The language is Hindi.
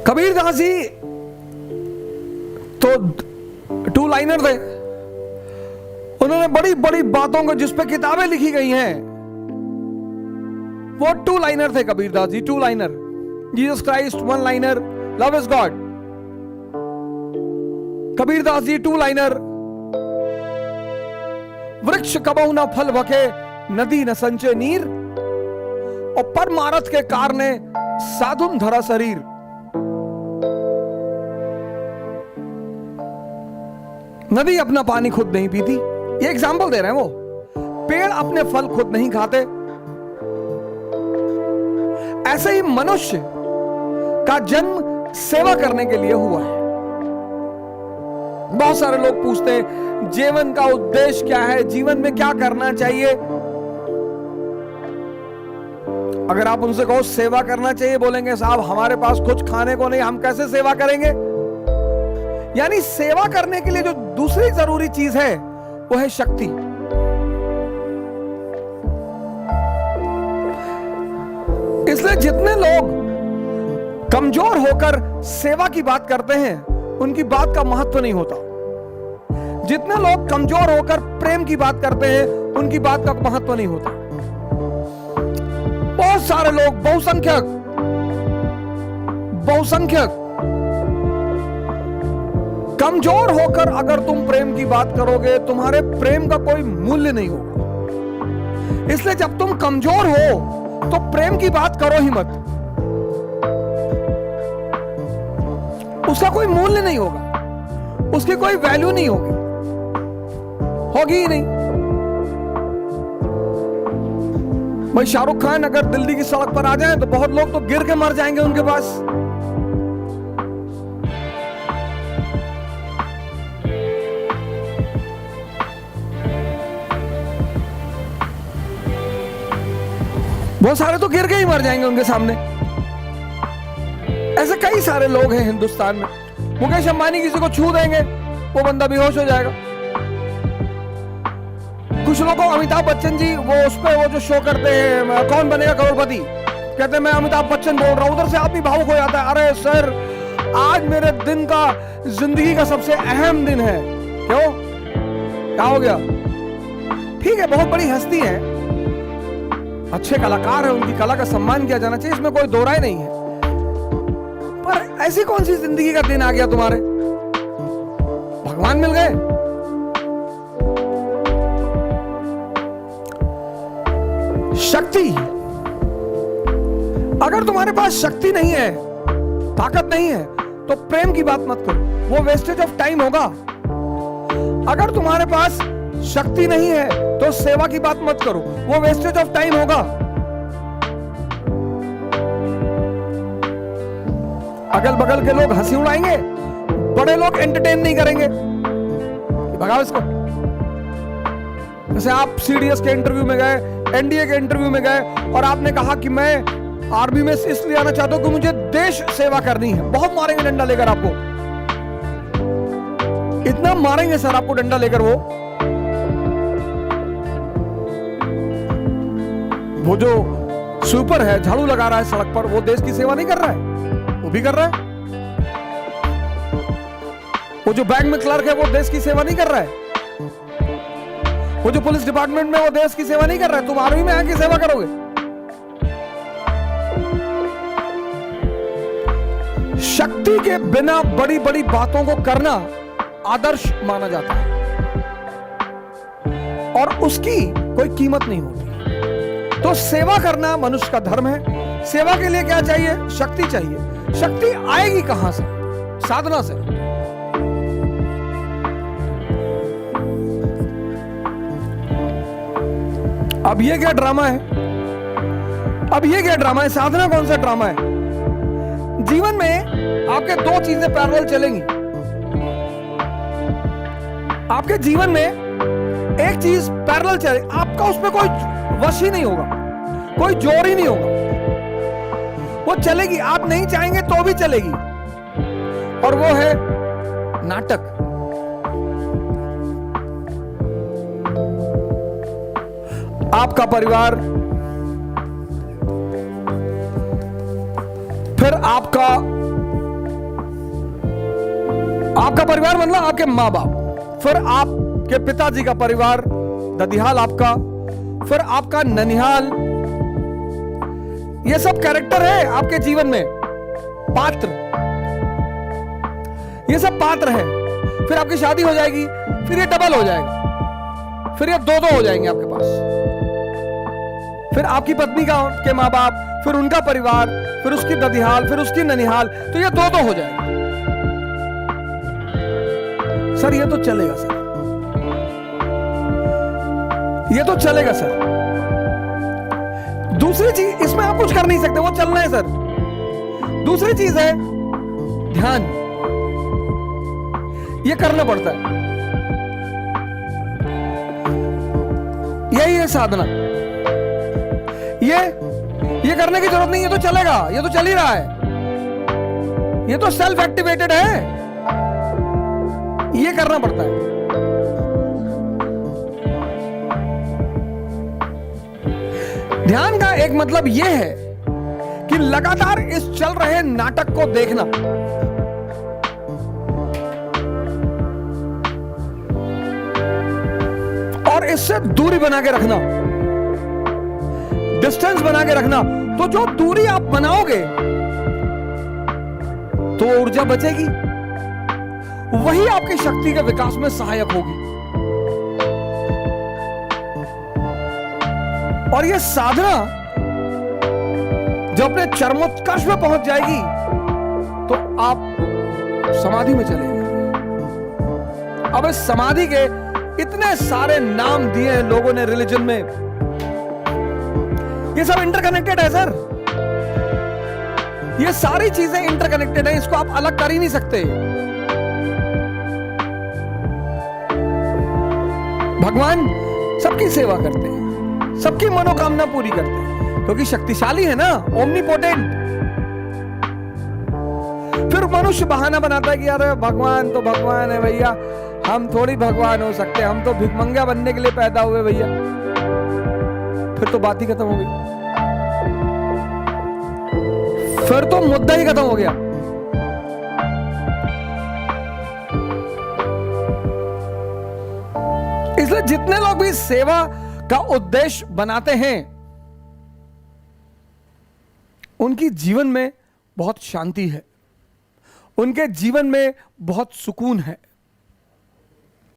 कबीरदास जी तो टू लाइनर थे। उन्होंने बड़ी बड़ी बातों को जिस पे किताबें लिखी गई हैं वो टू लाइनर थे Kabirdas ji, two liner. Jesus Christ one liner, love is God. Kabirdas ji two liner. वृक्ष कबहु न फल भके, नदी न संचे नीर, और परमारथ के कारणे साधुन धरा शरीर। नदी अपना पानी खुद नहीं पीती, ये एग्जाम्पल दे रहे हैं वो। पेड़ अपने फल खुद नहीं खाते। ऐसे ही मनुष्य का जन्म सेवा करने के लिए हुआ है। बहुत सारे लोग पूछते हैं जीवन का उद्देश्य क्या है, जीवन में क्या करना चाहिए। अगर आप उनसे कहो सेवा करना चाहिए, बोलेंगे साहब हमारे पास कुछ खाने को नहीं, हम कैसे सेवा करेंगे। यानी सेवा करने के लिए जो दूसरी जरूरी चीज है वो है शक्ति। इसलिए जितने लोग कमजोर होकर सेवा की बात करते हैं उनकी बात का महत्व नहीं होता। जितने लोग कमजोर होकर प्रेम की बात करते हैं उनकी बात का महत्व नहीं होता। बहुत सारे लोग, बहुसंख्यक कमजोर होकर अगर तुम प्रेम की बात करोगे तुम्हारे प्रेम का कोई मूल्य नहीं होगा। इसलिए जब तुम कमजोर हो तो प्रेम की बात करो ही मत, उसका कोई मूल्य नहीं होगा, उसकी कोई वैल्यू नहीं होगी ही नहीं। भाई शाहरुख खान अगर दिल्ली की सड़क पर आ जाए तो बहुत लोग तो गिर के मर जाएंगे उनके पास। बहुत सारे तो गिर के ही मर जाएंगे उनके सामने। ऐसे कई सारे लोग हैं हिंदुस्तान में। मुकेश अंबानी किसी को छू देंगे वो बंदा बेहोश हो जाएगा। कुछ लोगों को अमिताभ बच्चन जी वो उस पे वो जो शो करते हैं कौन बनेगा करोड़पति, कहते हैं मैं अमिताभ बच्चन बोल रहा हूं, उधर से आदमी भावुक हो जाता है। अरे सर आज मेरे दिन का जिंदगी का सबसे अहम दिन है। क्यों, क्या हो गया। ठीक है बहुत बड़ी हस्ती है, अच्छे कलाकार है, उनकी कला का सम्मान किया जाना चाहिए, इसमें कोई दो राय नहीं है। पर ऐसी कौन सी जिंदगी का दिन आ गया तुम्हारे, भगवान मिल गए। शक्ति, अगर तुम्हारे पास शक्ति नहीं है, ताकत नहीं है तो प्रेम की बात मत करो, वो वेस्टेज ऑफ टाइम होगा। अगर तुम्हारे पास शक्ति नहीं है तो सेवा की बात मत करो, वो वेस्टेज ऑफ टाइम होगा। अगल बगल के लोग हंसी उड़ाएंगे, बड़े लोग एंटरटेन नहीं करेंगे, भगाओ इसको। जैसे आप सीडीएस के इंटरव्यू में गए, एनडीए के इंटरव्यू में गए और आपने कहा कि मैं आर्मी में इसलिए आना चाहता हूं कि मुझे देश सेवा करनी है। बहुत मारेंगे डंडा लेकर आपको, इतना मारेंगे सर आपको डंडा लेकर। वो जो सुपर है झाड़ू लगा रहा है सड़क पर, वो देश की सेवा नहीं कर रहा है, वो भी कर रहा है। वो जो बैंक में क्लर्क है वो देश की सेवा नहीं कर रहा है। वो जो पुलिस डिपार्टमेंट में वो देश की सेवा नहीं कर रहा है। तुम आर्मी में आके सेवा करोगे। शक्ति के बिना बड़ी बड़ी बातों को करना आदर्श माना जाता है और उसकी कोई कीमत नहीं होती। तो सेवा करना मनुष्य का धर्म है। सेवा के लिए क्या चाहिए, शक्ति चाहिए। शक्ति आएगी कहां से, साधना से। अब ये क्या ड्रामा है, अब ये क्या ड्रामा है, साधना कौन सा ड्रामा है। जीवन में आपके दो चीजें पैरेलल चलेंगी। आपके जीवन में एक चीज पैरेलल चले, आपका उसमें कोई वश ही नहीं होगा, कोई जोर ही नहीं होगा, वो चलेगी। आप नहीं चाहेंगे तो भी चलेगी, और वो है नाटक। आपका परिवार, फिर आपका आपका परिवार मतलब आपके माँ बाप, फिर आपके पिताजी का परिवार, ददिहाल आपका, फिर आपका ननिहाल। ये सब कैरेक्टर है आपके जीवन में, पात्र, ये सब पात्र है। फिर आपकी शादी हो जाएगी, फिर ये डबल हो जाएगा, फिर ये दो हो जाएंगे आपके पास। फिर आपकी पत्नी का के माँ बाप, फिर उनका परिवार, फिर उसकी ददिहाल, फिर उसकी ननिहाल, तो ये दो हो जाएगा। सर ये तो चलेगा सर, ये तो चलेगा सर। दूसरी चीज इसमें आप कुछ कर नहीं सकते, वो चलना है सर। दूसरी चीज है ध्यान, ये करना पड़ता है, यही है साधना। ये करने की जरूरत नहीं, ये तो चलेगा, ये तो चल ही रहा है, ये तो सेल्फ एक्टिवेटेड है, ये करना पड़ता है। ध्यान का एक मतलब यह है कि लगातार इस चल रहे नाटक को देखना, और इससे दूरी बना के रखना, डिस्टेंस बना के रखना। तो जो दूरी आप बनाओगे तो ऊर्जा बचेगी, वही आपकी शक्ति के विकास में सहायक होगी। और यह साधना जब अपने चरमोत्कर्ष में पहुंच जाएगी तो आप समाधि में चले जाएंगे। अब इस समाधि के इतने सारे नाम दिए हैं लोगों ने रिलीजन में, ये सब इंटरकनेक्टेड है सर, ये सारी चीजें इंटरकनेक्टेड है, इसको आप अलग कर ही नहीं सकते। भगवान सबकी सेवा करते हैं, सबकी मनोकामना पूरी करते हैं, क्योंकि शक्तिशाली है ना, ओमनीपोटेंट। फिर मनुष्य बहाना बनाता है कि यार भगवान तो भगवान है भैया, हम थोड़ी भगवान हो सकते, हम तो भिखमंगा बनने के लिए पैदा हुए भैया। फिर तो बात ही खत्म हो गई, फिर तो मुद्दा ही खत्म हो गया। इसलिए जितने लोग भी सेवा का उद्देश्य बनाते हैं, उनकी जीवन में बहुत शांति है, उनके जीवन में बहुत सुकून है।